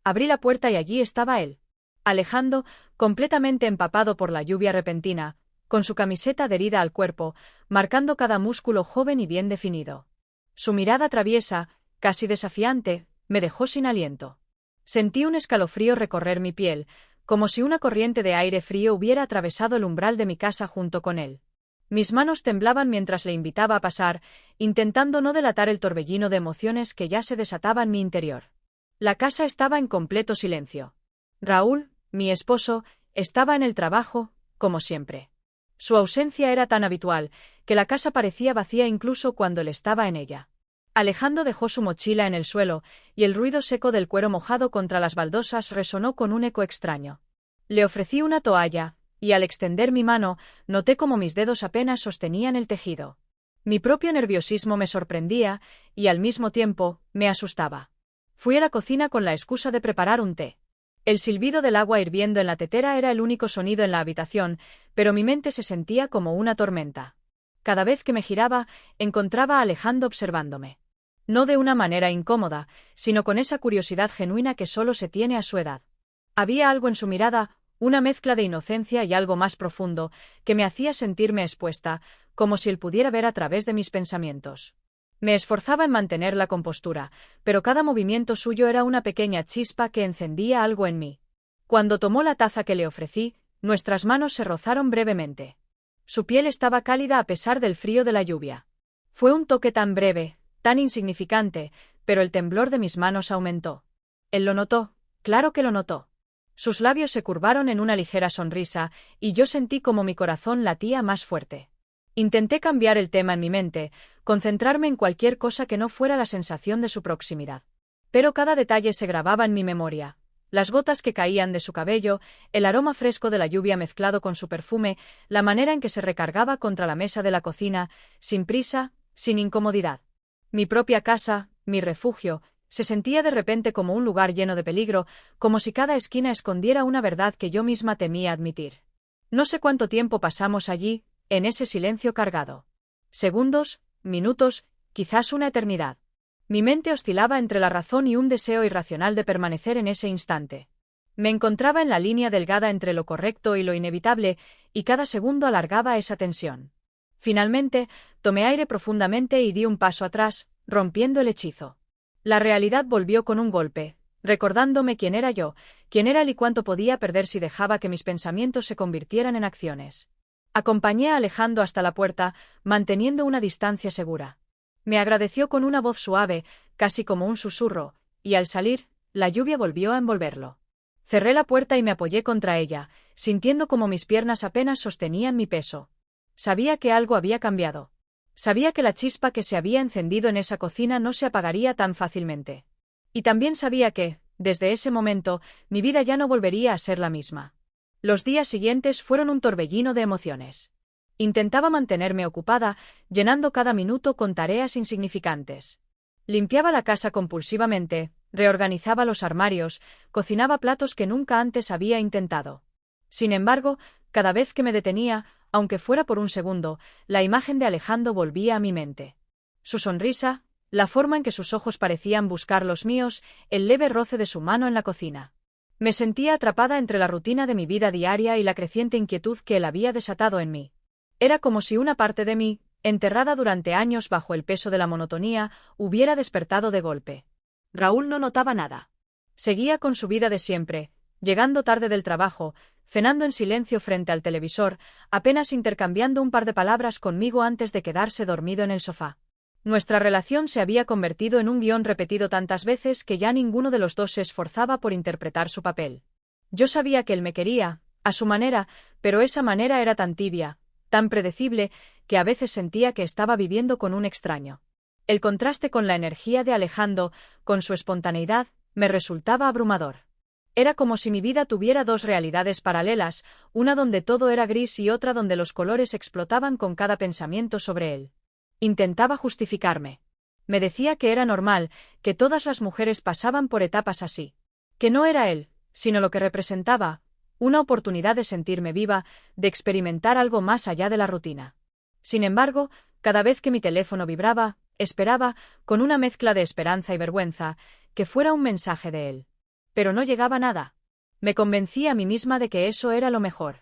Abrí la puerta y allí estaba él. Alejandro, completamente empapado por la lluvia repentina, con su camiseta adherida al cuerpo, marcando cada músculo joven y bien definido. Su mirada traviesa, casi desafiante, me dejó sin aliento. Sentí un escalofrío recorrer mi piel, como si una corriente de aire frío hubiera atravesado el umbral de mi casa junto con él. Mis manos temblaban mientras le invitaba a pasar, intentando no delatar el torbellino de emociones que ya se desataba en mi interior. La casa estaba en completo silencio. Raúl, mi esposo, estaba en el trabajo, como siempre. Su ausencia era tan habitual, que la casa parecía vacía incluso cuando él estaba en ella. Alejandro dejó su mochila en el suelo, y el ruido seco del cuero mojado contra las baldosas resonó con un eco extraño. Le ofrecí una toalla, y al extender mi mano, noté cómo mis dedos apenas sostenían el tejido. Mi propio nerviosismo me sorprendía, y al mismo tiempo, me asustaba. Fui a la cocina con la excusa de preparar un té. El silbido del agua hirviendo en la tetera era el único sonido en la habitación, pero mi mente se sentía como una tormenta. Cada vez que me giraba, encontraba a Alejandro observándome. No de una manera incómoda, sino con esa curiosidad genuina que solo se tiene a su edad. Había algo en su mirada, una mezcla de inocencia y algo más profundo, que me hacía sentirme expuesta, como si él pudiera ver a través de mis pensamientos. Me esforzaba en mantener la compostura, pero cada movimiento suyo era una pequeña chispa que encendía algo en mí. Cuando tomó la taza que le ofrecí, nuestras manos se rozaron brevemente. Su piel estaba cálida a pesar del frío de la lluvia. Fue un toque tan breve, tan insignificante, pero el temblor de mis manos aumentó. Él lo notó, claro que lo notó. Sus labios se curvaron en una ligera sonrisa, y yo sentí como mi corazón latía más fuerte. Intenté cambiar el tema en mi mente, concentrarme en cualquier cosa que no fuera la sensación de su proximidad. Pero cada detalle se grababa en mi memoria. Las gotas que caían de su cabello, el aroma fresco de la lluvia mezclado con su perfume, la manera en que se recargaba contra la mesa de la cocina, sin prisa, sin incomodidad. Mi propia casa, mi refugio, se sentía de repente como un lugar lleno de peligro, como si cada esquina escondiera una verdad que yo misma temía admitir. No sé cuánto tiempo pasamos allí, en ese silencio cargado. Segundos, minutos, quizás una eternidad. Mi mente oscilaba entre la razón y un deseo irracional de permanecer en ese instante. Me encontraba en la línea delgada entre lo correcto y lo inevitable, y cada segundo alargaba esa tensión. Finalmente, tomé aire profundamente y di un paso atrás, rompiendo el hechizo. La realidad volvió con un golpe, recordándome quién era yo, quién era él y cuánto podía perder si dejaba que mis pensamientos se convirtieran en acciones. Acompañé a Alejandro hasta la puerta, manteniendo una distancia segura. Me agradeció con una voz suave, casi como un susurro, y al salir, la lluvia volvió a envolverlo. Cerré la puerta y me apoyé contra ella, sintiendo como mis piernas apenas sostenían mi peso. Sabía que algo había cambiado. Sabía que la chispa que se había encendido en esa cocina no se apagaría tan fácilmente. Y también sabía que, desde ese momento, mi vida ya no volvería a ser la misma. Los días siguientes fueron un torbellino de emociones. Intentaba mantenerme ocupada, llenando cada minuto con tareas insignificantes. Limpiaba la casa compulsivamente, reorganizaba los armarios, cocinaba platos que nunca antes había intentado. Sin embargo, cada vez que me detenía, aunque fuera por un segundo, la imagen de Alejandro volvía a mi mente. Su sonrisa, la forma en que sus ojos parecían buscar los míos, el leve roce de su mano en la cocina. Me sentía atrapada entre la rutina de mi vida diaria y la creciente inquietud que él había desatado en mí. Era como si una parte de mí, enterrada durante años bajo el peso de la monotonía, hubiera despertado de golpe. Raúl no notaba nada. Seguía con su vida de siempre, llegando tarde del trabajo, cenando en silencio frente al televisor, apenas intercambiando un par de palabras conmigo antes de quedarse dormido en el sofá. Nuestra relación se había convertido en un guión repetido tantas veces que ya ninguno de los dos se esforzaba por interpretar su papel. Yo sabía que él me quería, a su manera, pero esa manera era tan tibia, tan predecible, que a veces sentía que estaba viviendo con un extraño. El contraste con la energía de Alejandro, con su espontaneidad, me resultaba abrumador. Era como si mi vida tuviera dos realidades paralelas, una donde todo era gris y otra donde los colores explotaban con cada pensamiento sobre él. Intentaba justificarme. Me decía que era normal, que todas las mujeres pasaban por etapas así. Que no era él, sino lo que representaba, una oportunidad de sentirme viva, de experimentar algo más allá de la rutina. Sin embargo, cada vez que mi teléfono vibraba, esperaba, con una mezcla de esperanza y vergüenza, que fuera un mensaje de él. pero no llegaba nada. Me convencí a mí misma de que eso era lo mejor.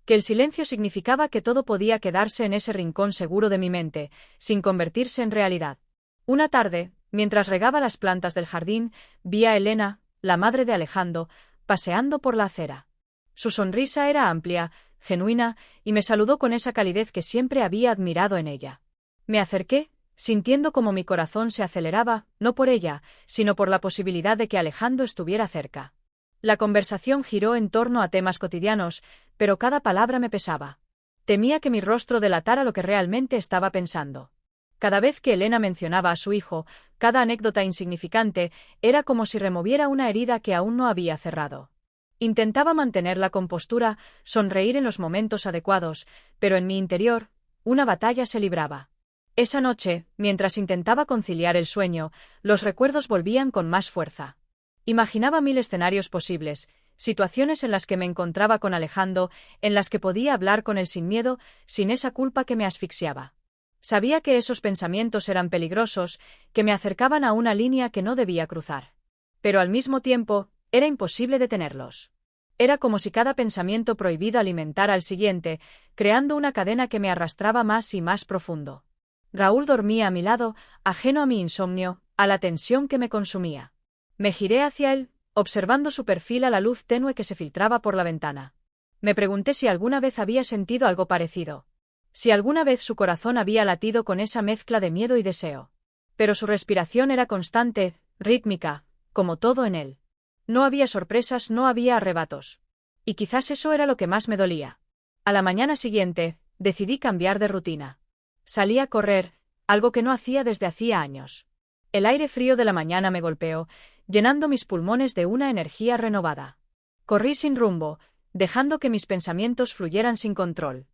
Que el silencio significaba que todo podía quedarse en ese rincón seguro de mi mente, sin convertirse en realidad. Una tarde, mientras regaba las plantas del jardín, vi a Elena, la madre de Alejandro, paseando por la acera. Su sonrisa era amplia, genuina, y me saludó con esa calidez que siempre había admirado en ella. Me acerqué, sintiendo como mi corazón se aceleraba, no por ella, sino por la posibilidad de que Alejandro estuviera cerca. La conversación giró en torno a temas cotidianos, pero cada palabra me pesaba. Temía que mi rostro delatara lo que realmente estaba pensando. Cada vez que Elena mencionaba a su hijo, cada anécdota insignificante, era como si removiera una herida que aún no había cerrado. Intentaba mantener la compostura, sonreír en los momentos adecuados, pero en mi interior, una batalla se libraba. Esa noche, mientras intentaba conciliar el sueño, los recuerdos volvían con más fuerza. Imaginaba 1000 escenarios posibles, situaciones en las que me encontraba con Alejandro, en las que podía hablar con él sin miedo, sin esa culpa que me asfixiaba. Sabía que esos pensamientos eran peligrosos, que me acercaban a una línea que no debía cruzar. Pero al mismo tiempo, era imposible detenerlos. Era como si cada pensamiento prohibido alimentara al siguiente, creando una cadena que me arrastraba más y más profundo. Raúl dormía a mi lado, ajeno a mi insomnio, a la tensión que me consumía. Me giré hacia él, observando su perfil a la luz tenue que se filtraba por la ventana. Me pregunté si alguna vez había sentido algo parecido. Si alguna vez su corazón había latido con esa mezcla de miedo y deseo. Pero su respiración era constante, rítmica, como todo en él. No había sorpresas, no había arrebatos. Y quizás eso era lo que más me dolía. A la mañana siguiente, decidí cambiar de rutina. Salí a correr, algo que no hacía desde hacía años. El aire frío de la mañana me golpeó, llenando mis pulmones de una energía renovada. Corrí sin rumbo, dejando que mis pensamientos fluyeran sin control.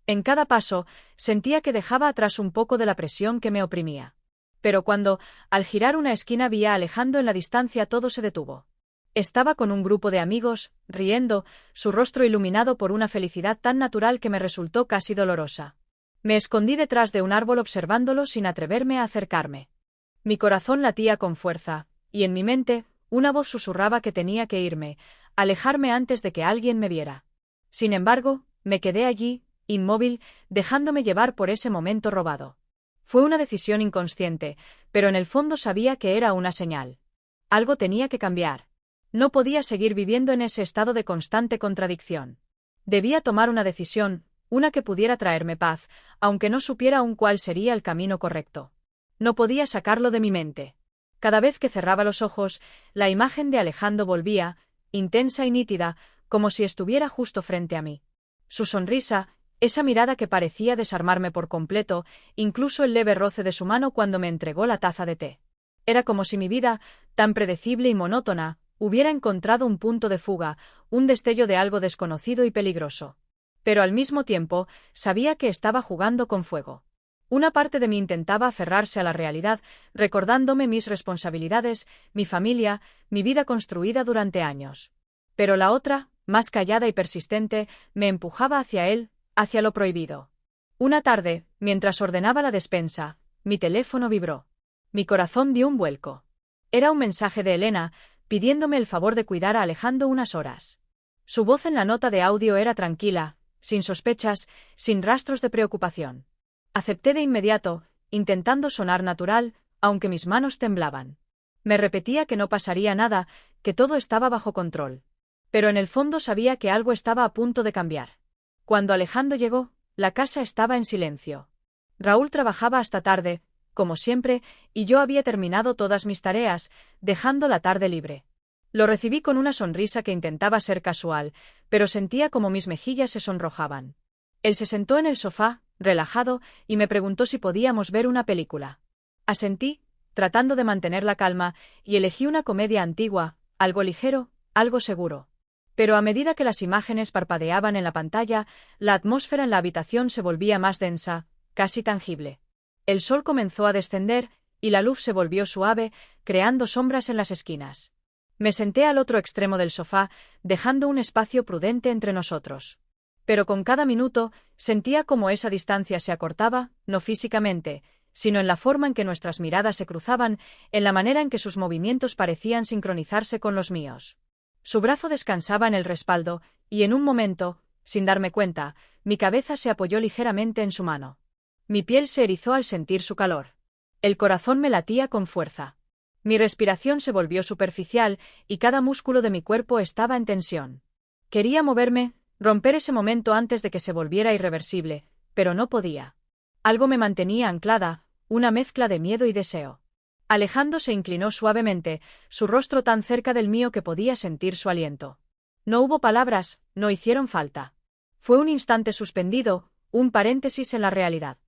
En cada paso, sentía que dejaba atrás un poco de la presión que me oprimía. Pero cuando, al girar una esquina, vi a Alejandro en la distancia, todo se detuvo. Estaba con un grupo de amigos, riendo, su rostro iluminado por una felicidad tan natural que me resultó casi dolorosa. Me escondí detrás de un árbol observándolo sin atreverme a acercarme. Mi corazón latía con fuerza, y en mi mente, una voz susurraba que tenía que irme, alejarme antes de que alguien me viera. Sin embargo, me quedé allí, inmóvil, dejándome llevar por ese momento robado. Fue una decisión inconsciente, pero en el fondo sabía que era una señal. Algo tenía que cambiar. No podía seguir viviendo en ese estado de constante contradicción. Debía tomar una decisión, una que pudiera traerme paz, aunque no supiera aún cuál sería el camino correcto. No podía sacarlo de mi mente. Cada vez que cerraba los ojos, la imagen de Alejandro volvía, intensa y nítida, como si estuviera justo frente a mí. Su sonrisa, esa mirada que parecía desarmarme por completo, incluso el leve roce de su mano cuando me entregó la taza de té. Era como si mi vida, tan predecible y monótona, hubiera encontrado un punto de fuga, un destello de algo desconocido y peligroso. Pero al mismo tiempo, sabía que estaba jugando con fuego. Una parte de mí intentaba aferrarse a la realidad, recordándome mis responsabilidades, mi familia, mi vida construida durante años. Pero la otra, más callada y persistente, me empujaba hacia él, hacia lo prohibido. Una tarde, mientras ordenaba la despensa, mi teléfono vibró. Mi corazón dio un vuelco. Era un mensaje de Elena, pidiéndome el favor de cuidar a Alejandro unas horas. Su voz en la nota de audio era tranquila, sin sospechas, sin rastros de preocupación. Acepté de inmediato, intentando sonar natural, aunque mis manos temblaban. Me repetía que no pasaría nada, que todo estaba bajo control. Pero en el fondo sabía que algo estaba a punto de cambiar. Cuando Alejandro llegó, la casa estaba en silencio. Raúl trabajaba hasta tarde, como siempre, y yo había terminado todas mis tareas, dejando la tarde libre. Lo recibí con una sonrisa que intentaba ser casual, pero sentía como mis mejillas se sonrojaban. Él se sentó en el sofá, relajado, y me preguntó si podíamos ver una película. Asentí, tratando de mantener la calma, y elegí una comedia antigua, algo ligero, algo seguro. Pero a medida que las imágenes parpadeaban en la pantalla, la atmósfera en la habitación se volvía más densa, casi tangible. El sol comenzó a descender, y la luz se volvió suave, creando sombras en las esquinas. Me senté al otro extremo del sofá, dejando un espacio prudente entre nosotros. Pero con cada minuto, sentía como esa distancia se acortaba, no físicamente, sino en la forma en que nuestras miradas se cruzaban, en la manera en que sus movimientos parecían sincronizarse con los míos. Su brazo descansaba en el respaldo, y en un momento, sin darme cuenta, mi cabeza se apoyó ligeramente en su mano. Mi piel se erizó al sentir su calor. El corazón me latía con fuerza. Mi respiración se volvió superficial y cada músculo de mi cuerpo estaba en tensión. Quería moverme, romper ese momento antes de que se volviera irreversible, pero no podía. Algo me mantenía anclada, una mezcla de miedo y deseo. Alejandro se inclinó suavemente, su rostro tan cerca del mío que podía sentir su aliento. No hubo palabras, no hicieron falta. Fue un instante suspendido, un paréntesis en la realidad.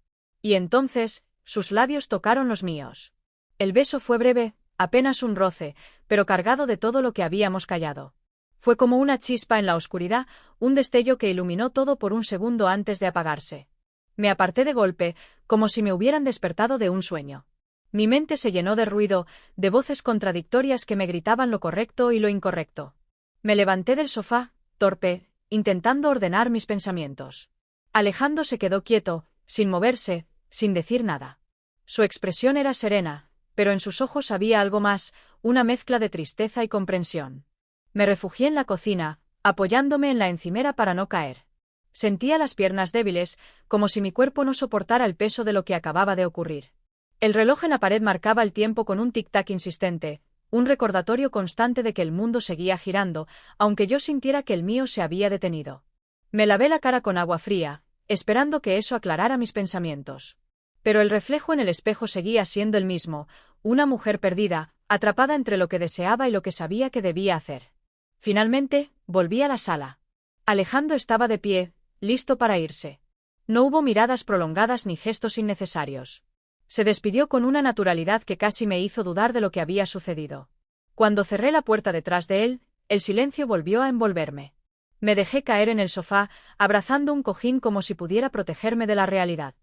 Y entonces, sus labios tocaron los míos. El beso fue breve, apenas un roce, pero cargado de todo lo que habíamos callado. Fue como una chispa en la oscuridad, un destello que iluminó todo por un segundo antes de apagarse. Me aparté de golpe, como si me hubieran despertado de un sueño. Mi mente se llenó de ruido, de voces contradictorias que me gritaban lo correcto y lo incorrecto. Me levanté del sofá, torpe, intentando ordenar mis pensamientos. Alejandro se quedó quieto, sin moverse, sin decir nada. Su expresión era serena, pero en sus ojos había algo más, una mezcla de tristeza y comprensión. Me refugié en la cocina, apoyándome en la encimera para no caer. Sentía las piernas débiles, como si mi cuerpo no soportara el peso de lo que acababa de ocurrir. El reloj en la pared marcaba el tiempo con un tic-tac insistente, un recordatorio constante de que el mundo seguía girando, aunque yo sintiera que el mío se había detenido. Me lavé la cara con agua fría, esperando que eso aclarara mis pensamientos. Pero el reflejo en el espejo seguía siendo el mismo, una mujer perdida, atrapada entre lo que deseaba y lo que sabía que debía hacer. Finalmente, volví a la sala. Alejandro estaba de pie, listo para irse. No hubo miradas prolongadas ni gestos innecesarios. Se despidió con una naturalidad que casi me hizo dudar de lo que había sucedido. Cuando cerré la puerta detrás de él, el silencio volvió a envolverme. Me dejé caer en el sofá, abrazando un cojín como si pudiera protegerme de la realidad.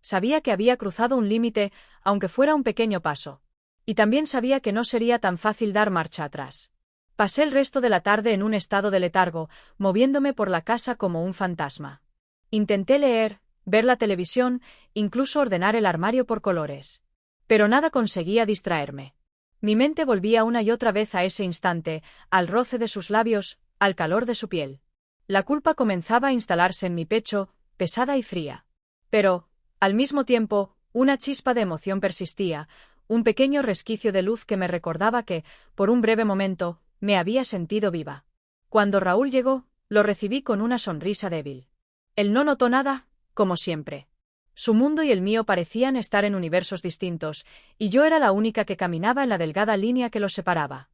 Sabía que había cruzado un límite, aunque fuera un pequeño paso. Y también sabía que no sería tan fácil dar marcha atrás. Pasé el resto de la tarde en un estado de letargo, moviéndome por la casa como un fantasma. Intenté leer, ver la televisión, incluso ordenar el armario por colores. Pero nada conseguía distraerme. Mi mente volvía una y otra vez a ese instante, al roce de sus labios, al calor de su piel. La culpa comenzaba a instalarse en mi pecho, pesada y fría. Pero, al mismo tiempo, una chispa de emoción persistía, un pequeño resquicio de luz que me recordaba que, por un breve momento, me había sentido viva. Cuando Raúl llegó, lo recibí con una sonrisa débil. Él no notó nada, como siempre. Su mundo y el mío parecían estar en universos distintos, y yo era la única que caminaba en la delgada línea que los separaba.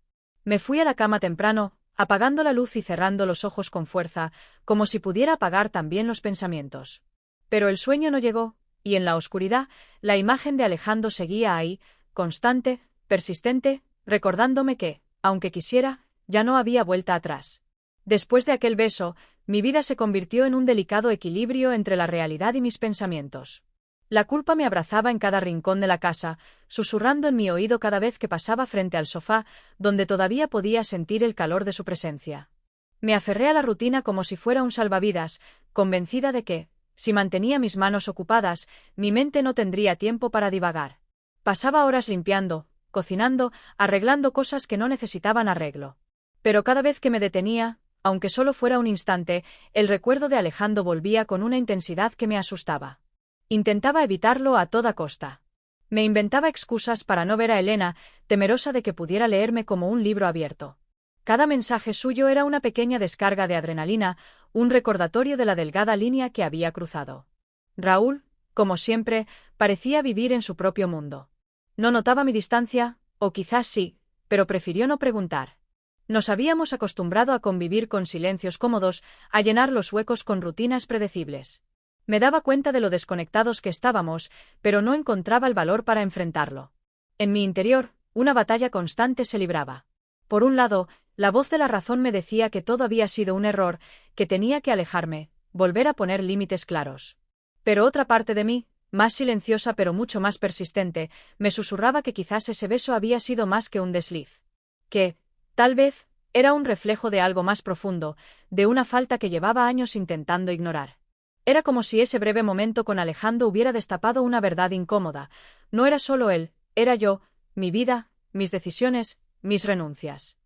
Me fui a la cama temprano, apagando la luz y cerrando los ojos con fuerza, como si pudiera apagar también los pensamientos. Pero el sueño no llegó, y en la oscuridad, la imagen de Alejandro seguía ahí, constante, persistente, recordándome que, aunque quisiera, ya no había vuelta atrás. Después de aquel beso, mi vida se convirtió en un delicado equilibrio entre la realidad y mis pensamientos. La culpa me abrazaba en cada rincón de la casa, susurrando en mi oído cada vez que pasaba frente al sofá, donde todavía podía sentir el calor de su presencia. Me aferré a la rutina como si fuera un salvavidas, convencida de que, si mantenía mis manos ocupadas, mi mente no tendría tiempo para divagar. Pasaba horas limpiando, cocinando, arreglando cosas que no necesitaban arreglo. Pero cada vez que me detenía, aunque solo fuera un instante, el recuerdo de Alejandro volvía con una intensidad que me asustaba. Intentaba evitarlo a toda costa. Me inventaba excusas para no ver a Elena, temerosa de que pudiera leerme como un libro abierto. Cada mensaje suyo era una pequeña descarga de adrenalina, un recordatorio de la delgada línea que había cruzado. Raúl, como siempre, parecía vivir en su propio mundo. No notaba mi distancia, o quizás sí, pero prefirió no preguntar. Nos habíamos acostumbrado a convivir con silencios cómodos, a llenar los huecos con rutinas predecibles. Me daba cuenta de lo desconectados que estábamos, pero no encontraba el valor para enfrentarlo. En mi interior, una batalla constante se libraba. Por un lado, la voz de la razón me decía que todo había sido un error, que tenía que alejarme, volver a poner límites claros. Pero otra parte de mí, más silenciosa pero mucho más persistente, me susurraba que quizás ese beso había sido más que un desliz. Que, tal vez, era un reflejo de algo más profundo, de una falta que llevaba años intentando ignorar. Era como si ese breve momento con Alejandro hubiera destapado una verdad incómoda. No era solo él, era yo, mi vida, mis decisiones, mis renuncias.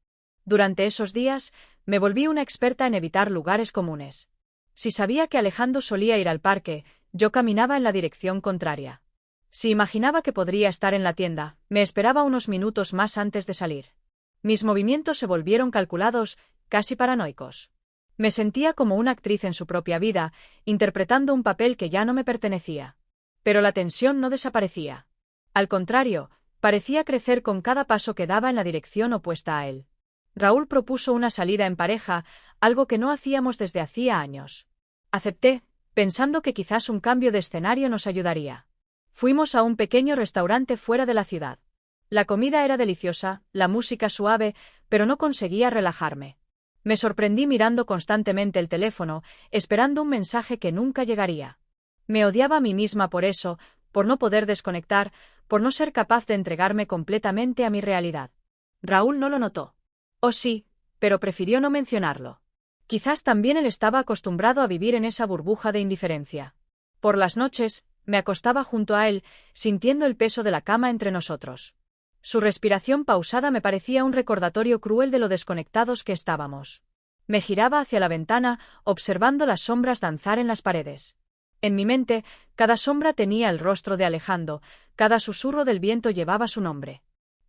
Durante esos días, me volví una experta en evitar lugares comunes. Si sabía que Alejandro solía ir al parque, yo caminaba en la dirección contraria. Si imaginaba que podría estar en la tienda, me esperaba unos minutos más antes de salir. Mis movimientos se volvieron calculados, casi paranoicos. Me sentía como una actriz en su propia vida, interpretando un papel que ya no me pertenecía. Pero la tensión no desaparecía. Al contrario, parecía crecer con cada paso que daba en la dirección opuesta a él. Raúl propuso una salida en pareja, algo que no hacíamos desde hacía años. Acepté, pensando que quizás un cambio de escenario nos ayudaría. Fuimos a un pequeño restaurante fuera de la ciudad. La comida era deliciosa, la música suave, pero no conseguía relajarme. Me sorprendí mirando constantemente el teléfono, esperando un mensaje que nunca llegaría. Me odiaba a mí misma por eso, por no poder desconectar, por no ser capaz de entregarme completamente a mi realidad. Raúl no lo notó. Oh sí, pero prefirió no mencionarlo. Quizás también él estaba acostumbrado a vivir en esa burbuja de indiferencia. Por las noches, me acostaba junto a él, sintiendo el peso de la cama entre nosotros. Su respiración pausada me parecía un recordatorio cruel de lo desconectados que estábamos. Me giraba hacia la ventana, observando las sombras danzar en las paredes. En mi mente, cada sombra tenía el rostro de Alejandro, cada susurro del viento llevaba su nombre.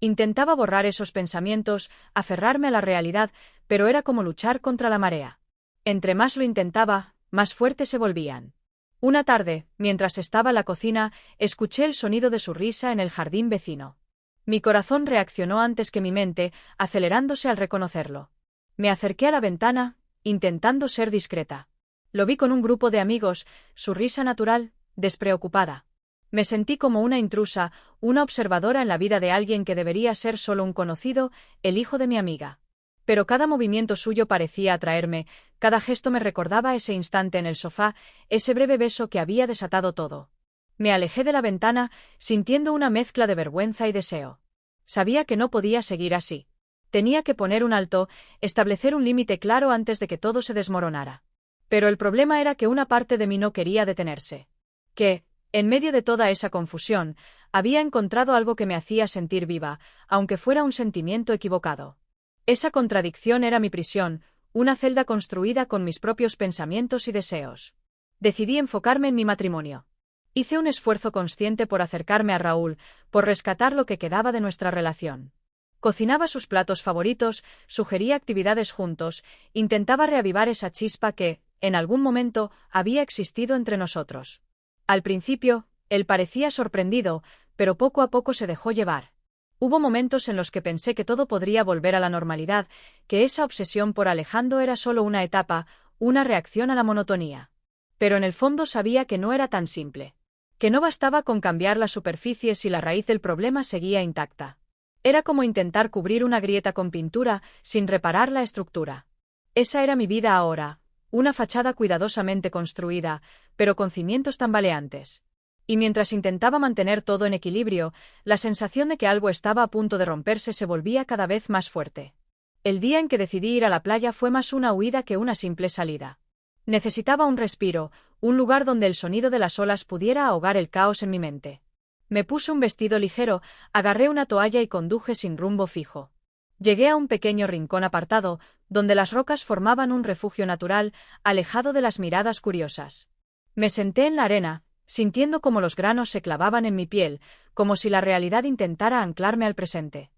Intentaba borrar esos pensamientos, aferrarme a la realidad, pero era como luchar contra la marea. Entre más lo intentaba, más fuertes se volvían. Una tarde, mientras estaba en la cocina, escuché el sonido de su risa en el jardín vecino. Mi corazón reaccionó antes que mi mente, acelerándose al reconocerlo. Me acerqué a la ventana, intentando ser discreta. Lo vi con un grupo de amigos, su risa natural, despreocupada. Me sentí como una intrusa, una observadora en la vida de alguien que debería ser solo un conocido, el hijo de mi amiga. Pero cada movimiento suyo parecía atraerme, cada gesto me recordaba ese instante en el sofá, ese breve beso que había desatado todo. Me alejé de la ventana, sintiendo una mezcla de vergüenza y deseo. Sabía que no podía seguir así. Tenía que poner un alto, establecer un límite claro antes de que todo se desmoronara. Pero el problema era que una parte de mí no quería detenerse. Que, en medio de toda esa confusión, había encontrado algo que me hacía sentir viva, aunque fuera un sentimiento equivocado. Esa contradicción era mi prisión, una celda construida con mis propios pensamientos y deseos. Decidí enfocarme en mi matrimonio. Hice un esfuerzo consciente por acercarme a Raúl, por rescatar lo que quedaba de nuestra relación. Cocinaba sus platos favoritos, sugería actividades juntos, intentaba reavivar esa chispa que, en algún momento, había existido entre nosotros. Al principio, él parecía sorprendido, pero poco a poco se dejó llevar. Hubo momentos en los que pensé que todo podría volver a la normalidad, que esa obsesión por Alejandro era solo una etapa, una reacción a la monotonía. Pero en el fondo sabía que no era tan simple. Que no bastaba con cambiar la superficie si la raíz del problema seguía intacta. Era como intentar cubrir una grieta con pintura sin reparar la estructura. Esa era mi vida ahora, una fachada cuidadosamente construida, pero con cimientos tambaleantes. Y mientras intentaba mantener todo en equilibrio, la sensación de que algo estaba a punto de romperse se volvía cada vez más fuerte. El día en que decidí ir a la playa fue más una huida que una simple salida. Necesitaba un respiro, un lugar donde el sonido de las olas pudiera ahogar el caos en mi mente. Me puse un vestido ligero, agarré una toalla y conduje sin rumbo fijo. Llegué a un pequeño rincón apartado, donde las rocas formaban un refugio natural, alejado de las miradas curiosas. Me senté en la arena, sintiendo como los granos se clavaban en mi piel, como si la realidad intentara anclarme al presente.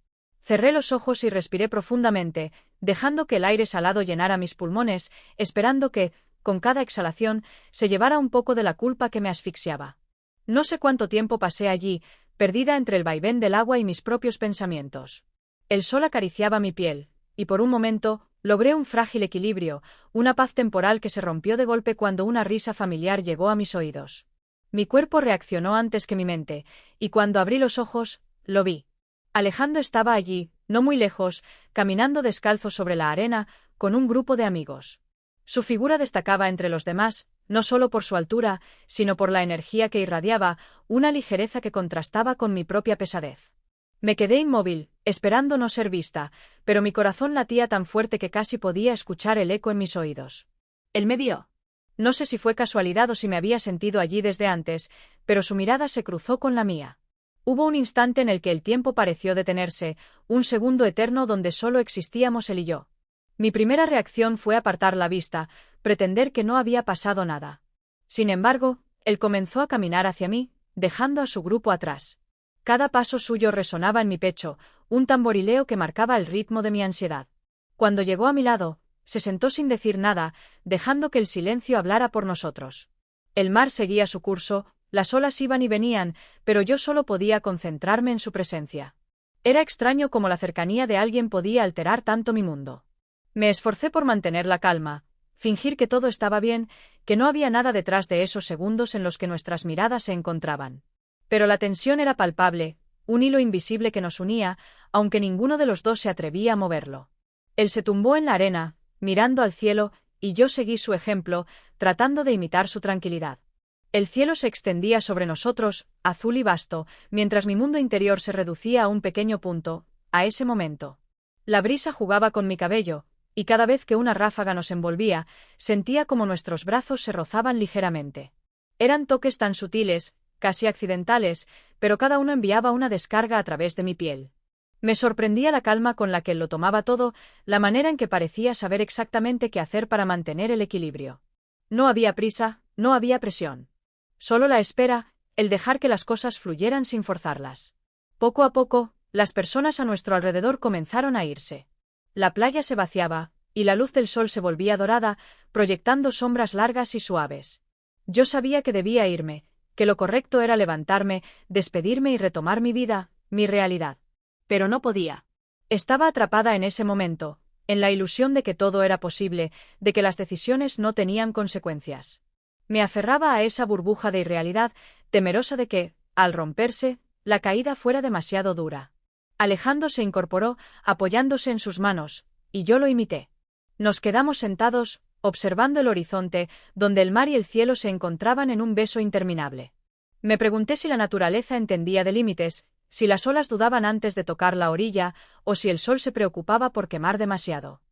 Cerré los ojos y respiré profundamente, dejando que el aire salado llenara mis pulmones, esperando que, con cada exhalación, se llevara un poco de la culpa que me asfixiaba. No sé cuánto tiempo pasé allí, perdida entre el vaivén del agua y mis propios pensamientos. El sol acariciaba mi piel, y por un momento, logré un frágil equilibrio, una paz temporal que se rompió de golpe cuando una risa familiar llegó a mis oídos. Mi cuerpo reaccionó antes que mi mente, y cuando abrí los ojos, lo vi. Alejandro estaba allí, no muy lejos, caminando descalzo sobre la arena, con un grupo de amigos. Su figura destacaba entre los demás, no solo por su altura, sino por la energía que irradiaba, una ligereza que contrastaba con mi propia pesadez. Me quedé inmóvil, esperando no ser vista, pero mi corazón latía tan fuerte que casi podía escuchar el eco en mis oídos. Él me vio. No sé si fue casualidad o si me había sentido allí desde antes, pero su mirada se cruzó con la mía. Hubo un instante en el que el tiempo pareció detenerse, un segundo eterno donde solo existíamos él y yo. Mi primera reacción fue apartar la vista, pretender que no había pasado nada. Sin embargo, él comenzó a caminar hacia mí, dejando a su grupo atrás. Cada paso suyo resonaba en mi pecho, un tamborileo que marcaba el ritmo de mi ansiedad. Cuando llegó a mi lado, se sentó sin decir nada, dejando que el silencio hablara por nosotros. El mar seguía su curso, las olas iban y venían, pero yo solo podía concentrarme en su presencia. Era extraño cómo la cercanía de alguien podía alterar tanto mi mundo. Me esforcé por mantener la calma, fingir que todo estaba bien, que no había nada detrás de esos segundos en los que nuestras miradas se encontraban. Pero la tensión era palpable, un hilo invisible que nos unía, aunque ninguno de los dos se atrevía a moverlo. Él se tumbó en la arena, mirando al cielo, y yo seguí su ejemplo, tratando de imitar su tranquilidad. El cielo se extendía sobre nosotros, azul y vasto, mientras mi mundo interior se reducía a un pequeño punto, a ese momento. La brisa jugaba con mi cabello, y cada vez que una ráfaga nos envolvía, sentía como nuestros brazos se rozaban ligeramente. Eran toques tan sutiles, casi accidentales, pero cada uno enviaba una descarga a través de mi piel. Me sorprendía la calma con la que él lo tomaba todo, la manera en que parecía saber exactamente qué hacer para mantener el equilibrio. No había prisa, no había presión. Solo la espera, el dejar que las cosas fluyeran sin forzarlas. Poco a poco, las personas a nuestro alrededor comenzaron a irse. La playa se vaciaba, y la luz del sol se volvía dorada, proyectando sombras largas y suaves. Yo sabía que debía irme, que lo correcto era levantarme, despedirme y retomar mi vida, mi realidad. Pero no podía. Estaba atrapada en ese momento, en la ilusión de que todo era posible, de que las decisiones no tenían consecuencias. Me aferraba a esa burbuja de irrealidad, temerosa de que, al romperse, la caída fuera demasiado dura. Alejandro se incorporó, apoyándose en sus manos, y yo lo imité. Nos quedamos sentados, observando el horizonte, donde el mar y el cielo se encontraban en un beso interminable. Me pregunté si la naturaleza entendía de límites, si las olas dudaban antes de tocar la orilla, o si el sol se preocupaba por quemar demasiado.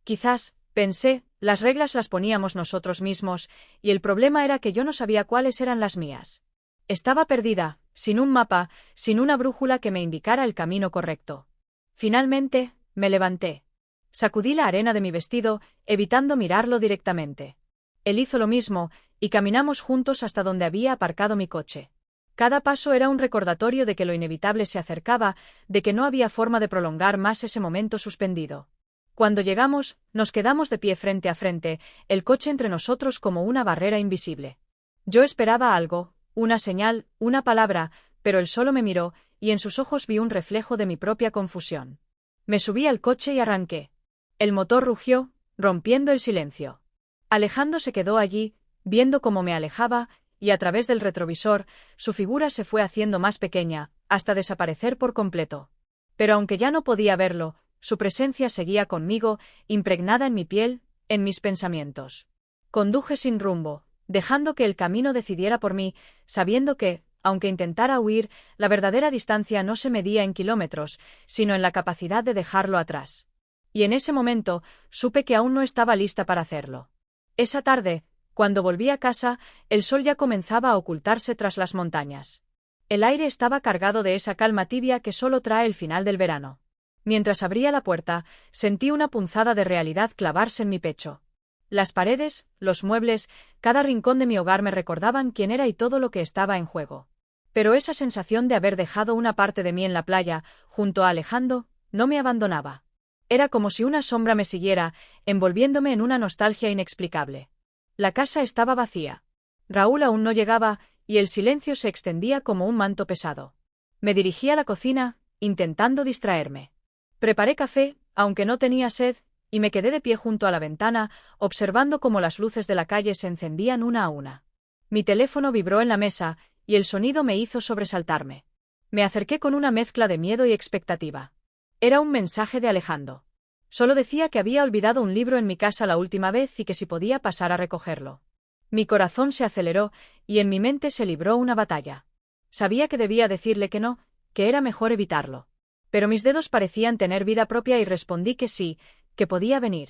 Quizás, pensé, las reglas las poníamos nosotros mismos, y el problema era que yo no sabía cuáles eran las mías. Estaba perdida, sin un mapa, sin una brújula que me indicara el camino correcto. Finalmente, me levanté. Sacudí la arena de mi vestido, evitando mirarlo directamente. Él hizo lo mismo, y caminamos juntos hasta donde había aparcado mi coche. Cada paso era un recordatorio de que lo inevitable se acercaba, de que no había forma de prolongar más ese momento suspendido. Cuando llegamos, nos quedamos de pie frente a frente, el coche entre nosotros como una barrera invisible. Yo esperaba algo, una señal, una palabra, pero él solo me miró, y en sus ojos vi un reflejo de mi propia confusión. Me subí al coche y arranqué. El motor rugió, rompiendo el silencio. Alejandro se quedó allí, viendo cómo me alejaba, y a través del retrovisor, su figura se fue haciendo más pequeña, hasta desaparecer por completo. Pero aunque ya no podía verlo, su presencia seguía conmigo, impregnada en mi piel, en mis pensamientos. Conduje sin rumbo, dejando que el camino decidiera por mí, sabiendo que, aunque intentara huir, la verdadera distancia no se medía en kilómetros, sino en la capacidad de dejarlo atrás. Y en ese momento, supe que aún no estaba lista para hacerlo. Esa tarde, cuando volví a casa, el sol ya comenzaba a ocultarse tras las montañas. El aire estaba cargado de esa calma tibia que solo trae el final del verano. Mientras abría la puerta, sentí una punzada de realidad clavarse en mi pecho. Las paredes, los muebles, cada rincón de mi hogar me recordaban quién era y todo lo que estaba en juego. Pero esa sensación de haber dejado una parte de mí en la playa, junto a Alejandro, no me abandonaba. Era como si una sombra me siguiera, envolviéndome en una nostalgia inexplicable. La casa estaba vacía. Raúl aún no llegaba, y el silencio se extendía como un manto pesado. Me dirigí a la cocina, intentando distraerme. Preparé café, aunque no tenía sed, y me quedé de pie junto a la ventana, observando cómo las luces de la calle se encendían una a una. Mi teléfono vibró en la mesa, y el sonido me hizo sobresaltarme. Me acerqué con una mezcla de miedo y expectativa. Era un mensaje de Alejandro. Solo decía que había olvidado un libro en mi casa la última vez y que si podía pasar a recogerlo. Mi corazón se aceleró, y en mi mente se libró una batalla. Sabía que debía decirle que no, que era mejor evitarlo. Pero mis dedos parecían tener vida propia y respondí que sí, que podía venir.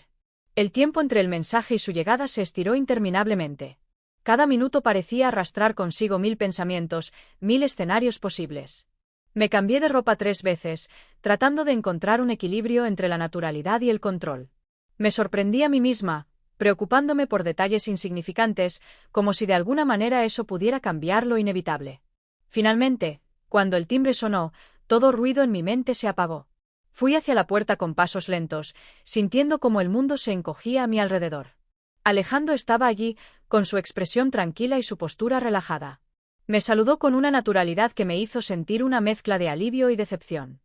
El tiempo entre el mensaje y su llegada se estiró interminablemente. Cada minuto parecía arrastrar consigo 1000 pensamientos, 1000 escenarios posibles. Me cambié de ropa 3 veces, tratando de encontrar un equilibrio entre la naturalidad y el control. Me sorprendí a mí misma, preocupándome por detalles insignificantes, como si de alguna manera eso pudiera cambiar lo inevitable. Finalmente, cuando el timbre sonó, todo ruido en mi mente se apagó. Fui hacia la puerta con pasos lentos, sintiendo como el mundo se encogía a mi alrededor. Alejandro estaba allí, con su expresión tranquila y su postura relajada. Me saludó con una naturalidad que me hizo sentir una mezcla de alivio y decepción.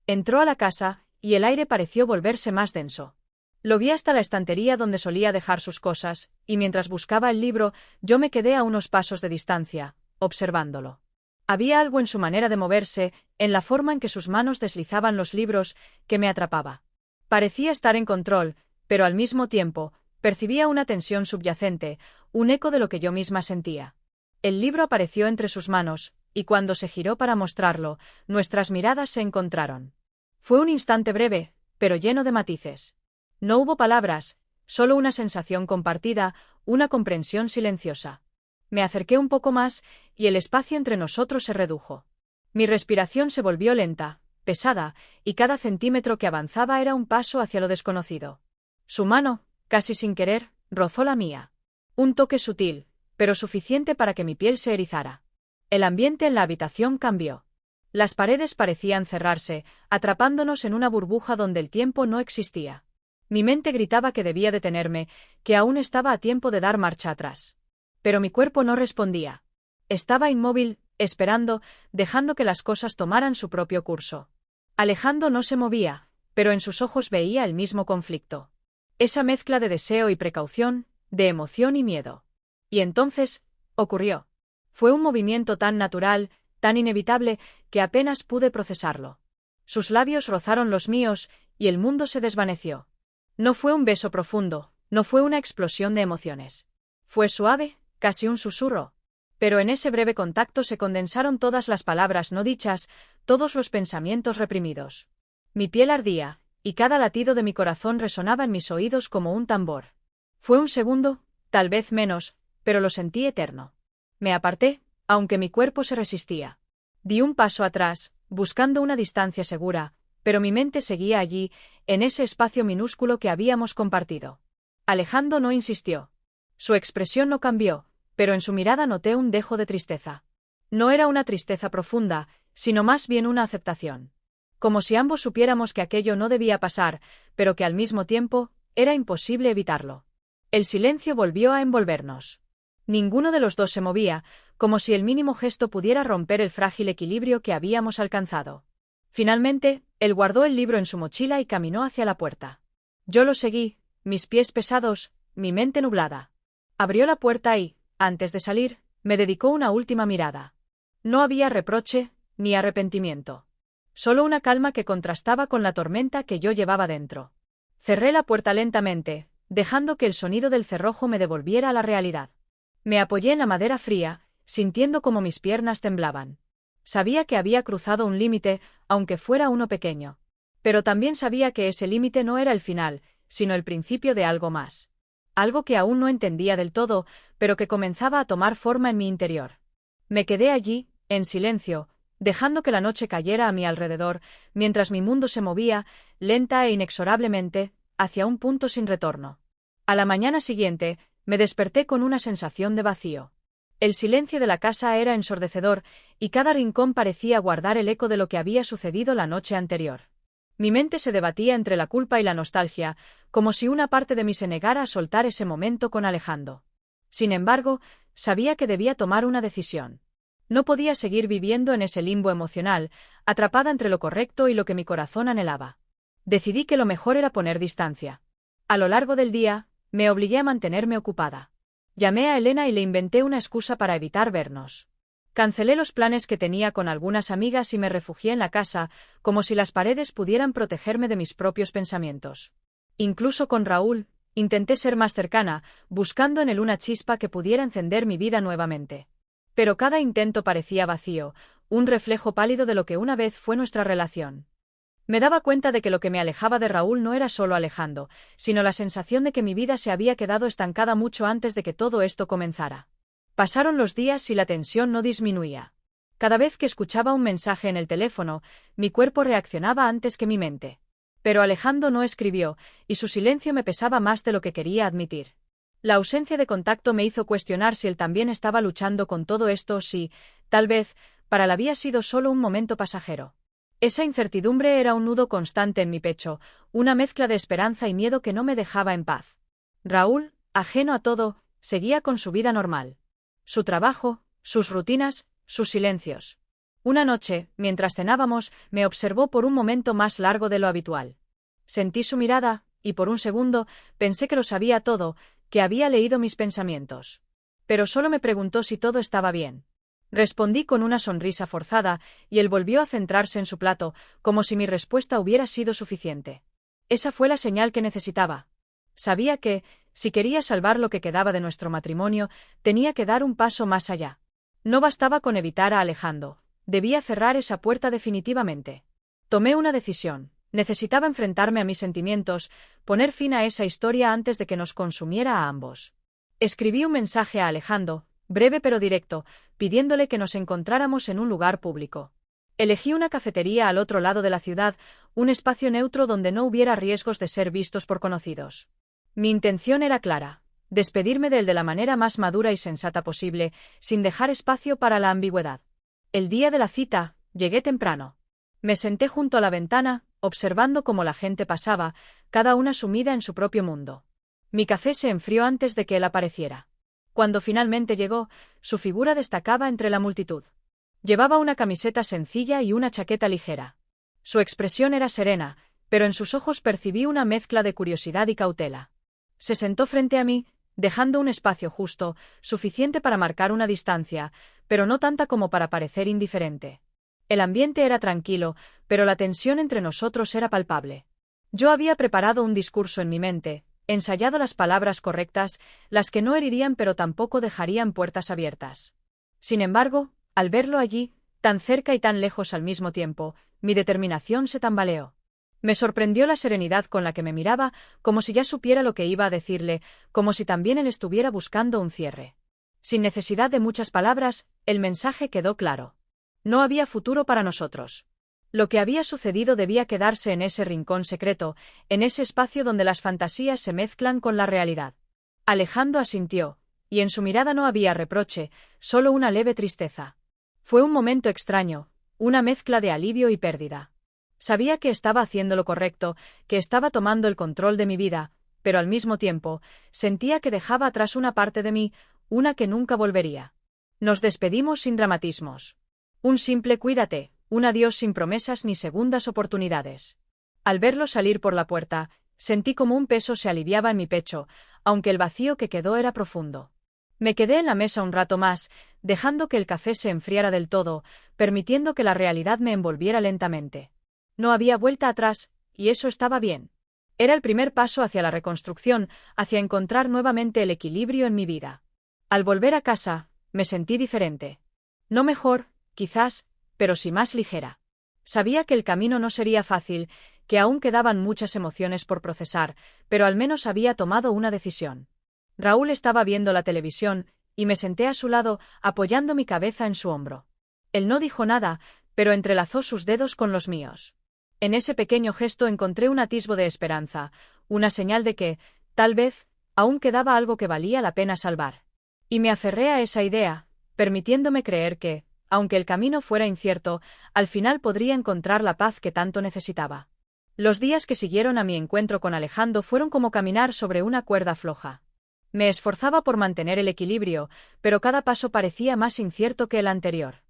Entró a la casa, y el aire pareció volverse más denso. Lo vi hasta la estantería donde solía dejar sus cosas, y mientras buscaba el libro, yo me quedé a unos pasos de distancia, observándolo. Había algo en su manera de moverse, en la forma en que sus manos deslizaban los libros, que me atrapaba. Parecía estar en control, pero al mismo tiempo, percibía una tensión subyacente, un eco de lo que yo misma sentía. El libro apareció entre sus manos, y cuando se giró para mostrarlo, nuestras miradas se encontraron. Fue un instante breve, pero lleno de matices. No hubo palabras, solo una sensación compartida, una comprensión silenciosa. Me acerqué un poco más, y el espacio entre nosotros se redujo. Mi respiración se volvió lenta, pesada, y cada centímetro que avanzaba era un paso hacia lo desconocido. Su mano, casi sin querer, rozó la mía. Un toque sutil, pero suficiente para que mi piel se erizara. El ambiente en la habitación cambió. Las paredes parecían cerrarse, atrapándonos en una burbuja donde el tiempo no existía. Mi mente gritaba que debía detenerme, que aún estaba a tiempo de dar marcha atrás. Pero mi cuerpo no respondía. Estaba inmóvil, esperando, dejando que las cosas tomaran su propio curso. Alejandro no se movía, pero en sus ojos veía el mismo conflicto. Esa mezcla de deseo y precaución, de emoción y miedo. Y entonces, ocurrió. Fue un movimiento tan natural, tan inevitable, que apenas pude procesarlo. Sus labios rozaron los míos, y el mundo se desvaneció. No fue un beso profundo, no fue una explosión de emociones. Fue suave, casi un susurro. Pero en ese breve contacto se condensaron todas las palabras no dichas, todos los pensamientos reprimidos. Mi piel ardía, y cada latido de mi corazón resonaba en mis oídos como un tambor. Fue un segundo, tal vez menos, pero lo sentí eterno. Me aparté, aunque mi cuerpo se resistía. Di un paso atrás, buscando una distancia segura, pero mi mente seguía allí, en ese espacio minúsculo que habíamos compartido. Alejandro no insistió. Su expresión no cambió, pero en su mirada noté un dejo de tristeza. No era una tristeza profunda, sino más bien una aceptación. Como si ambos supiéramos que aquello no debía pasar, pero que al mismo tiempo, era imposible evitarlo. El silencio volvió a envolvernos. Ninguno de los dos se movía, como si el mínimo gesto pudiera romper el frágil equilibrio que habíamos alcanzado. Finalmente, él guardó el libro en su mochila y caminó hacia la puerta. Yo lo seguí, mis pies pesados, mi mente nublada. Abrió la puerta y, antes de salir, me dedicó una última mirada. No había reproche, ni arrepentimiento. Solo una calma que contrastaba con la tormenta que yo llevaba dentro. Cerré la puerta lentamente, dejando que el sonido del cerrojo me devolviera a la realidad. Me apoyé en la madera fría, sintiendo como mis piernas temblaban. Sabía que había cruzado un límite, aunque fuera uno pequeño. Pero también sabía que ese límite no era el final, sino el principio de algo más. Algo que aún no entendía del todo, pero que comenzaba a tomar forma en mi interior. Me quedé allí, en silencio, dejando que la noche cayera a mi alrededor, mientras mi mundo se movía, lenta e inexorablemente, hacia un punto sin retorno. A la mañana siguiente, me desperté con una sensación de vacío. El silencio de la casa era ensordecedor, y cada rincón parecía guardar el eco de lo que había sucedido la noche anterior. Mi mente se debatía entre la culpa y la nostalgia, como si una parte de mí se negara a soltar ese momento con Alejandro. Sin embargo, sabía que debía tomar una decisión. No podía seguir viviendo en ese limbo emocional, atrapada entre lo correcto y lo que mi corazón anhelaba. Decidí que lo mejor era poner distancia. A lo largo del día, me obligué a mantenerme ocupada. Llamé a Elena y le inventé una excusa para evitar vernos. Cancelé los planes que tenía con algunas amigas y me refugié en la casa, como si las paredes pudieran protegerme de mis propios pensamientos. Incluso con Raúl, intenté ser más cercana, buscando en él una chispa que pudiera encender mi vida nuevamente. Pero cada intento parecía vacío, un reflejo pálido de lo que una vez fue nuestra relación. Me daba cuenta de que lo que me alejaba de Raúl no era solo Alejandro, sino la sensación de que mi vida se había quedado estancada mucho antes de que todo esto comenzara. Pasaron los días y la tensión no disminuía. Cada vez que escuchaba un mensaje en el teléfono, mi cuerpo reaccionaba antes que mi mente. Pero Alejandro no escribió, y su silencio me pesaba más de lo que quería admitir. La ausencia de contacto me hizo cuestionar si él también estaba luchando con todo esto o si, tal vez, para él había sido solo un momento pasajero. Esa incertidumbre era un nudo constante en mi pecho, una mezcla de esperanza y miedo que no me dejaba en paz. Raúl, ajeno a todo, seguía con su vida normal. Su trabajo, sus rutinas, sus silencios. Una noche, mientras cenábamos, me observó por un momento más largo de lo habitual. Sentí su mirada, y por un segundo, pensé que lo sabía todo, que había leído mis pensamientos. Pero solo me preguntó si todo estaba bien. Respondí con una sonrisa forzada, y él volvió a centrarse en su plato, como si mi respuesta hubiera sido suficiente. Esa fue la señal que necesitaba. Sabía que, si quería salvar lo que quedaba de nuestro matrimonio, tenía que dar un paso más allá. No bastaba con evitar a Alejandro, debía cerrar esa puerta definitivamente. Tomé una decisión. Necesitaba enfrentarme a mis sentimientos, poner fin a esa historia antes de que nos consumiera a ambos. Escribí un mensaje a Alejandro, breve pero directo, pidiéndole que nos encontráramos en un lugar público. Elegí una cafetería al otro lado de la ciudad, un espacio neutro donde no hubiera riesgos de ser vistos por conocidos. Mi intención era clara: despedirme de él de la manera más madura y sensata posible, sin dejar espacio para la ambigüedad. El día de la cita, llegué temprano. Me senté junto a la ventana, observando cómo la gente pasaba, cada una sumida en su propio mundo. Mi café se enfrió antes de que él apareciera. Cuando finalmente llegó, su figura destacaba entre la multitud. Llevaba una camiseta sencilla y una chaqueta ligera. Su expresión era serena, pero en sus ojos percibí una mezcla de curiosidad y cautela. Se sentó frente a mí, dejando un espacio justo, suficiente para marcar una distancia, pero no tanta como para parecer indiferente. El ambiente era tranquilo, pero la tensión entre nosotros era palpable. Yo había preparado un discurso en mi mente, ensayado las palabras correctas, las que no herirían pero tampoco dejarían puertas abiertas. Sin embargo, al verlo allí, tan cerca y tan lejos al mismo tiempo, mi determinación se tambaleó. Me sorprendió la serenidad con la que me miraba, como si ya supiera lo que iba a decirle, como si también él estuviera buscando un cierre. Sin necesidad de muchas palabras, el mensaje quedó claro. No había futuro para nosotros. Lo que había sucedido debía quedarse en ese rincón secreto, en ese espacio donde las fantasías se mezclan con la realidad. Alejandro asintió, y en su mirada no había reproche, solo una leve tristeza. Fue un momento extraño, una mezcla de alivio y pérdida. Sabía que estaba haciendo lo correcto, que estaba tomando el control de mi vida, pero al mismo tiempo, sentía que dejaba atrás una parte de mí, una que nunca volvería. Nos despedimos sin dramatismos. Un simple cuídate, un adiós sin promesas ni segundas oportunidades. Al verlo salir por la puerta, sentí como un peso se aliviaba en mi pecho, aunque el vacío que quedó era profundo. Me quedé en la mesa un rato más, dejando que el café se enfriara del todo, permitiendo que la realidad me envolviera lentamente. No había vuelta atrás, y eso estaba bien. Era el primer paso hacia la reconstrucción, hacia encontrar nuevamente el equilibrio en mi vida. Al volver a casa, me sentí diferente. No mejor, quizás, pero sí más ligera. Sabía que el camino no sería fácil, que aún quedaban muchas emociones por procesar, pero al menos había tomado una decisión. Raúl estaba viendo la televisión, y me senté a su lado, apoyando mi cabeza en su hombro. Él no dijo nada, pero entrelazó sus dedos con los míos. En ese pequeño gesto encontré un atisbo de esperanza, una señal de que, tal vez, aún quedaba algo que valía la pena salvar. Y me aferré a esa idea, permitiéndome creer que, aunque el camino fuera incierto, al final podría encontrar la paz que tanto necesitaba. Los días que siguieron a mi encuentro con Alejandro fueron como caminar sobre una cuerda floja. Me esforzaba por mantener el equilibrio, pero cada paso parecía más incierto que el anterior.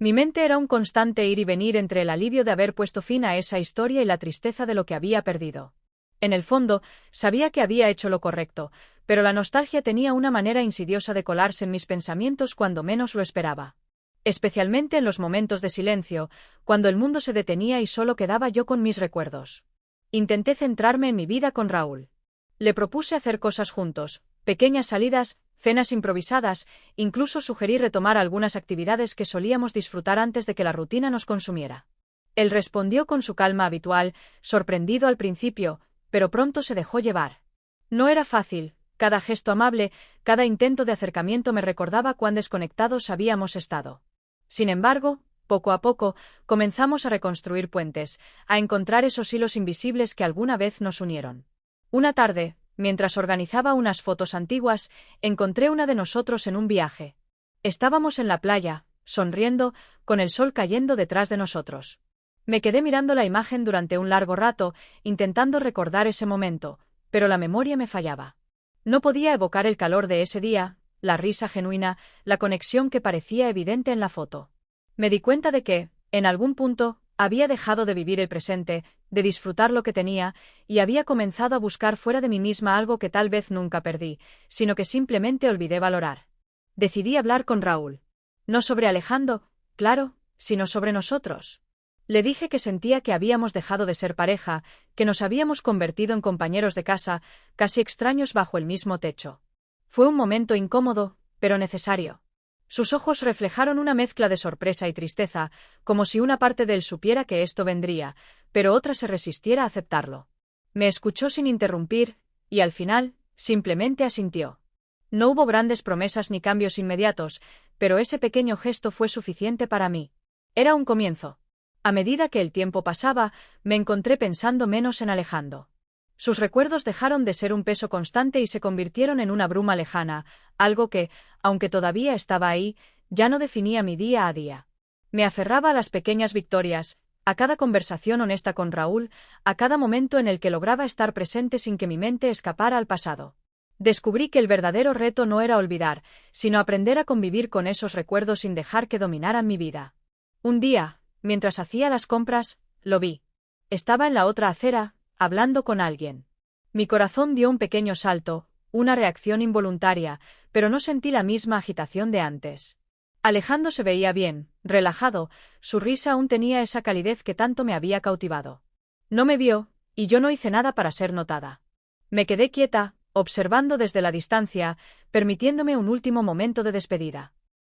Mi mente era un constante ir y venir entre el alivio de haber puesto fin a esa historia y la tristeza de lo que había perdido. En el fondo, sabía que había hecho lo correcto, pero la nostalgia tenía una manera insidiosa de colarse en mis pensamientos cuando menos lo esperaba. Especialmente en los momentos de silencio, cuando el mundo se detenía y solo quedaba yo con mis recuerdos. Intenté centrarme en mi vida con Raúl. Le propuse hacer cosas juntos, pequeñas salidas, cenas improvisadas, incluso sugerí retomar algunas actividades que solíamos disfrutar antes de que la rutina nos consumiera. Él respondió con su calma habitual, sorprendido al principio, pero pronto se dejó llevar. No era fácil, cada gesto amable, cada intento de acercamiento me recordaba cuán desconectados habíamos estado. Sin embargo, poco a poco, comenzamos a reconstruir puentes, a encontrar esos hilos invisibles que alguna vez nos unieron. Una tarde, mientras organizaba unas fotos antiguas, encontré una de nosotros en un viaje. Estábamos en la playa, sonriendo, con el sol cayendo detrás de nosotros. Me quedé mirando la imagen durante un largo rato, intentando recordar ese momento, pero la memoria me fallaba. No podía evocar el calor de ese día, la risa genuina, la conexión que parecía evidente en la foto. Me di cuenta de que, en algún punto, había dejado de vivir el presente, de disfrutar lo que tenía, y había comenzado a buscar fuera de mí misma algo que tal vez nunca perdí, sino que simplemente olvidé valorar. Decidí hablar con Raúl. No sobre Alejandro, claro, sino sobre nosotros. Le dije que sentía que habíamos dejado de ser pareja, que nos habíamos convertido en compañeros de casa, casi extraños bajo el mismo techo. Fue un momento incómodo, pero necesario. Sus ojos reflejaron una mezcla de sorpresa y tristeza, como si una parte de él supiera que esto vendría, pero otra se resistiera a aceptarlo. Me escuchó sin interrumpir, y al final, simplemente asintió. No hubo grandes promesas ni cambios inmediatos, pero ese pequeño gesto fue suficiente para mí. Era un comienzo. A medida que el tiempo pasaba, me encontré pensando menos en Alejandro. Sus recuerdos dejaron de ser un peso constante y se convirtieron en una bruma lejana, algo que, aunque todavía estaba ahí, ya no definía mi día a día. Me aferraba a las pequeñas victorias, a cada conversación honesta con Raúl, a cada momento en el que lograba estar presente sin que mi mente escapara al pasado. Descubrí que el verdadero reto no era olvidar, sino aprender a convivir con esos recuerdos sin dejar que dominaran mi vida. Un día, mientras hacía las compras, lo vi. Estaba en la otra acera, hablando con alguien. Mi corazón dio un pequeño salto, una reacción involuntaria, pero no sentí la misma agitación de antes. Alejandro se veía bien, relajado, su risa aún tenía esa calidez que tanto me había cautivado. No me vio, y yo no hice nada para ser notada. Me quedé quieta, observando desde la distancia, permitiéndome un último momento de despedida.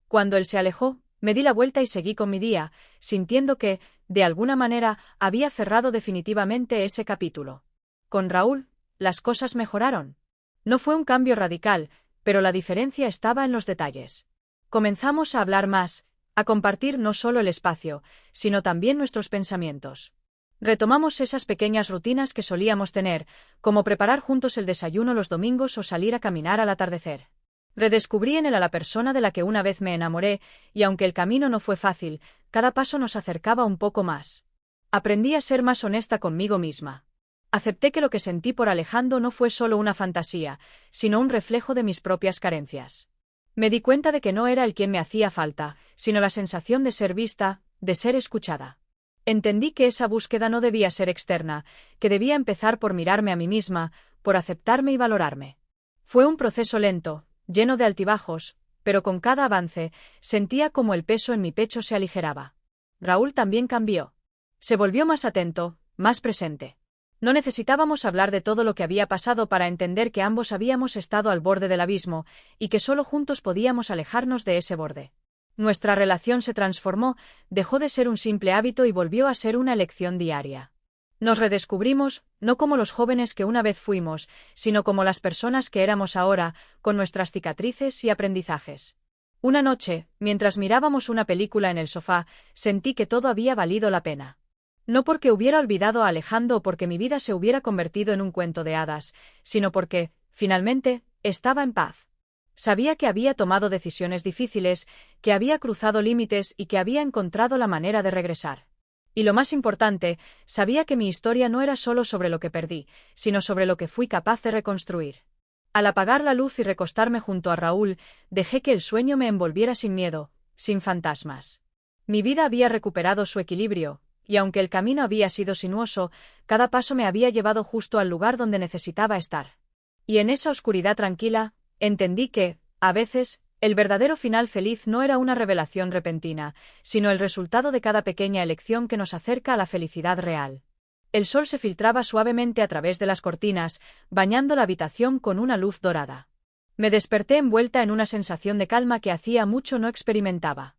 Cuando él se alejó, me di la vuelta y seguí con mi día, sintiendo que, de alguna manera, había cerrado definitivamente ese capítulo. Con Raúl, las cosas mejoraron. No fue un cambio radical, pero la diferencia estaba en los detalles. Comenzamos a hablar más, a compartir no solo el espacio, sino también nuestros pensamientos. Retomamos esas pequeñas rutinas que solíamos tener, como preparar juntos el desayuno los domingos o salir a caminar al atardecer. Redescubrí en él a la persona de la que una vez me enamoré, y aunque el camino no fue fácil, cada paso nos acercaba un poco más. Aprendí a ser más honesta conmigo misma. Acepté que lo que sentí por Alejandro no fue solo una fantasía, sino un reflejo de mis propias carencias. Me di cuenta de que no era el quien me hacía falta, sino la sensación de ser vista, de ser escuchada. Entendí que esa búsqueda no debía ser externa, que debía empezar por mirarme a mí misma, por aceptarme y valorarme. Fue un proceso lento, lleno de altibajos, pero con cada avance, sentía como el peso en mi pecho se aligeraba. Raúl también cambió. Se volvió más atento, más presente. No necesitábamos hablar de todo lo que había pasado para entender que ambos habíamos estado al borde del abismo, y que solo juntos podíamos alejarnos de ese borde. Nuestra relación se transformó, dejó de ser un simple hábito y volvió a ser una elección diaria. Nos redescubrimos, no como los jóvenes que una vez fuimos, sino como las personas que éramos ahora, con nuestras cicatrices y aprendizajes. Una noche, mientras mirábamos una película en el sofá, sentí que todo había valido la pena. No porque hubiera olvidado a Alejandro o porque mi vida se hubiera convertido en un cuento de hadas, sino porque, finalmente, estaba en paz. Sabía que había tomado decisiones difíciles, que había cruzado límites y que había encontrado la manera de regresar. Y lo más importante, sabía que mi historia no era solo sobre lo que perdí, sino sobre lo que fui capaz de reconstruir. Al apagar la luz y recostarme junto a Raúl, dejé que el sueño me envolviera sin miedo, sin fantasmas. Mi vida había recuperado su equilibrio, y aunque el camino había sido sinuoso, cada paso me había llevado justo al lugar donde necesitaba estar. Y en esa oscuridad tranquila, entendí que, a veces, el verdadero final feliz no era una revelación repentina, sino el resultado de cada pequeña elección que nos acerca a la felicidad real. El sol se filtraba suavemente a través de las cortinas, bañando la habitación con una luz dorada. Me desperté envuelta en una sensación de calma que hacía mucho no experimentaba.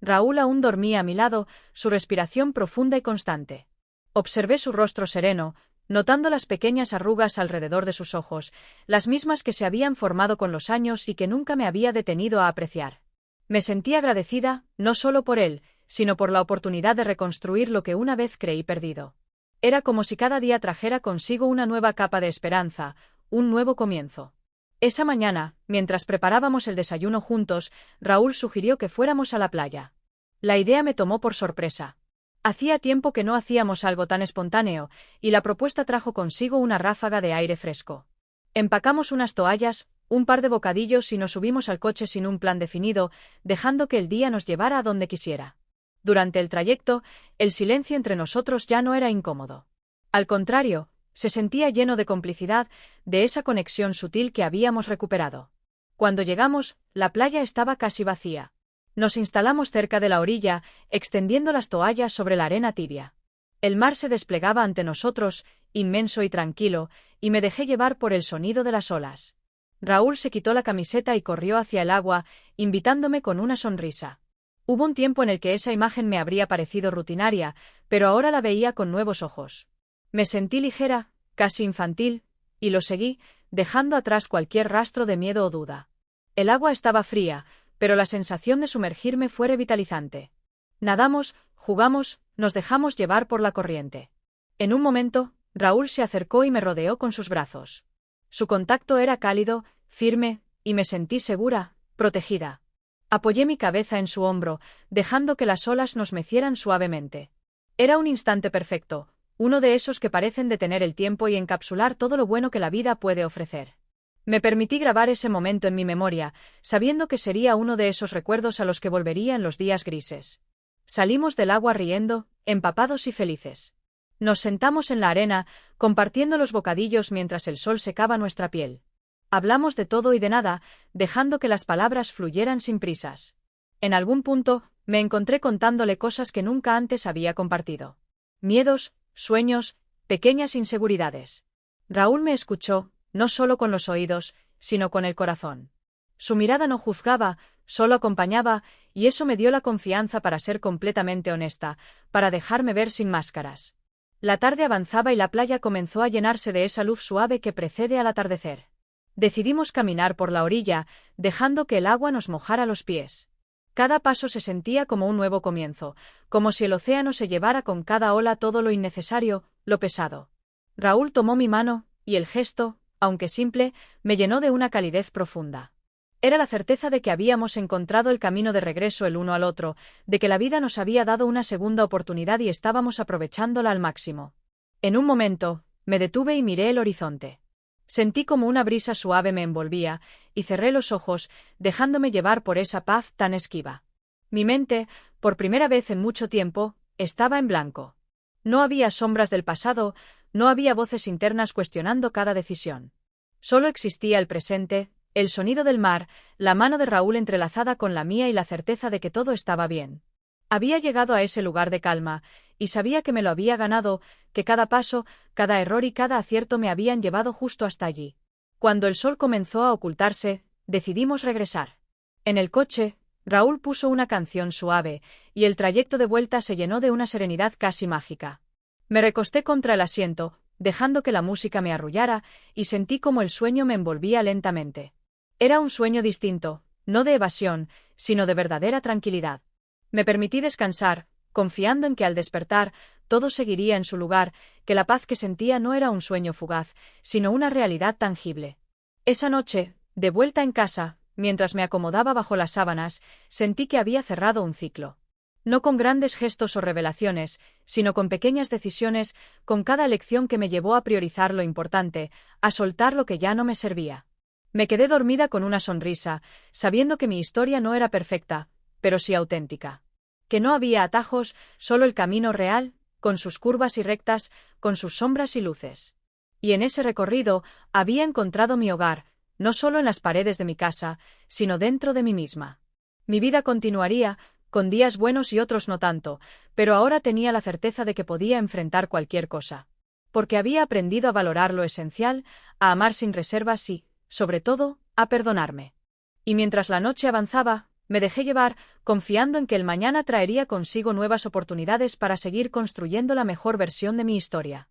Raúl aún dormía a mi lado, su respiración profunda y constante. Observé su rostro sereno, notando las pequeñas arrugas alrededor de sus ojos, las mismas que se habían formado con los años y que nunca me había detenido a apreciar. Me sentí agradecida, no solo por él, sino por la oportunidad de reconstruir lo que una vez creí perdido. Era como si cada día trajera consigo una nueva capa de esperanza, un nuevo comienzo. Esa mañana, mientras preparábamos el desayuno juntos, Raúl sugirió que fuéramos a la playa. La idea me tomó por sorpresa. Hacía tiempo que no hacíamos algo tan espontáneo, y la propuesta trajo consigo una ráfaga de aire fresco. Empacamos unas toallas, un par de bocadillos y nos subimos al coche sin un plan definido, dejando que el día nos llevara a donde quisiera. Durante el trayecto, el silencio entre nosotros ya no era incómodo. Al contrario, se sentía lleno de complicidad, de esa conexión sutil que habíamos recuperado. Cuando llegamos, la playa estaba casi vacía. Nos instalamos cerca de la orilla, extendiendo las toallas sobre la arena tibia. El mar se desplegaba ante nosotros, inmenso y tranquilo, y me dejé llevar por el sonido de las olas. Raúl se quitó la camiseta y corrió hacia el agua, invitándome con una sonrisa. Hubo un tiempo en el que esa imagen me habría parecido rutinaria, pero ahora la veía con nuevos ojos. Me sentí ligera, casi infantil, y lo seguí, dejando atrás cualquier rastro de miedo o duda. El agua estaba fría, pero la sensación de sumergirme fue revitalizante. Nadamos, jugamos, nos dejamos llevar por la corriente. En un momento, Raúl se acercó y me rodeó con sus brazos. Su contacto era cálido, firme, y me sentí segura, protegida. Apoyé mi cabeza en su hombro, dejando que las olas nos mecieran suavemente. Era un instante perfecto, uno de esos que parecen detener el tiempo y encapsular todo lo bueno que la vida puede ofrecer. Me permití grabar ese momento en mi memoria, sabiendo que sería uno de esos recuerdos a los que volvería en los días grises. Salimos del agua riendo, empapados y felices. Nos sentamos en la arena, compartiendo los bocadillos mientras el sol secaba nuestra piel. Hablamos de todo y de nada, dejando que las palabras fluyeran sin prisas. En algún punto, me encontré contándole cosas que nunca antes había compartido. Miedos, sueños, pequeñas inseguridades. Raúl me escuchó, no solo con los oídos, sino con el corazón. Su mirada no juzgaba, solo acompañaba, y eso me dio la confianza para ser completamente honesta, para dejarme ver sin máscaras. La tarde avanzaba y la playa comenzó a llenarse de esa luz suave que precede al atardecer. Decidimos caminar por la orilla, dejando que el agua nos mojara los pies. Cada paso se sentía como un nuevo comienzo, como si el océano se llevara con cada ola todo lo innecesario, lo pesado. Raúl tomó mi mano, y el gesto, aunque simple, me llenó de una calidez profunda. Era la certeza de que habíamos encontrado el camino de regreso el uno al otro, de que la vida nos había dado una segunda oportunidad y estábamos aprovechándola al máximo. En un momento, me detuve y miré el horizonte. Sentí como una brisa suave me envolvía, y cerré los ojos, dejándome llevar por esa paz tan esquiva. Mi mente, por primera vez en mucho tiempo, estaba en blanco. No había sombras del pasado, no había voces internas cuestionando cada decisión. Solo existía el presente, el sonido del mar, la mano de Raúl entrelazada con la mía y la certeza de que todo estaba bien. Había llegado a ese lugar de calma, y sabía que me lo había ganado, que cada paso, cada error y cada acierto me habían llevado justo hasta allí. Cuando el sol comenzó a ocultarse, decidimos regresar. En el coche, Raúl puso una canción suave, y el trayecto de vuelta se llenó de una serenidad casi mágica. Me recosté contra el asiento, dejando que la música me arrullara, y sentí como el sueño me envolvía lentamente. Era un sueño distinto, no de evasión, sino de verdadera tranquilidad. Me permití descansar, confiando en que al despertar, todo seguiría en su lugar, que la paz que sentía no era un sueño fugaz, sino una realidad tangible. Esa noche, de vuelta en casa, mientras me acomodaba bajo las sábanas, sentí que había cerrado un ciclo. No con grandes gestos o revelaciones, sino con pequeñas decisiones, con cada elección que me llevó a priorizar lo importante, a soltar lo que ya no me servía. Me quedé dormida con una sonrisa, sabiendo que mi historia no era perfecta, pero sí auténtica. Que no había atajos, solo el camino real, con sus curvas y rectas, con sus sombras y luces. Y en ese recorrido había encontrado mi hogar, no solo en las paredes de mi casa, sino dentro de mí misma. Mi vida continuaría, con días buenos y otros no tanto, pero ahora tenía la certeza de que podía enfrentar cualquier cosa. Porque había aprendido a valorar lo esencial, a amar sin reservas y, sobre todo, a perdonarme. Y mientras la noche avanzaba, me dejé llevar, confiando en que el mañana traería consigo nuevas oportunidades para seguir construyendo la mejor versión de mi historia.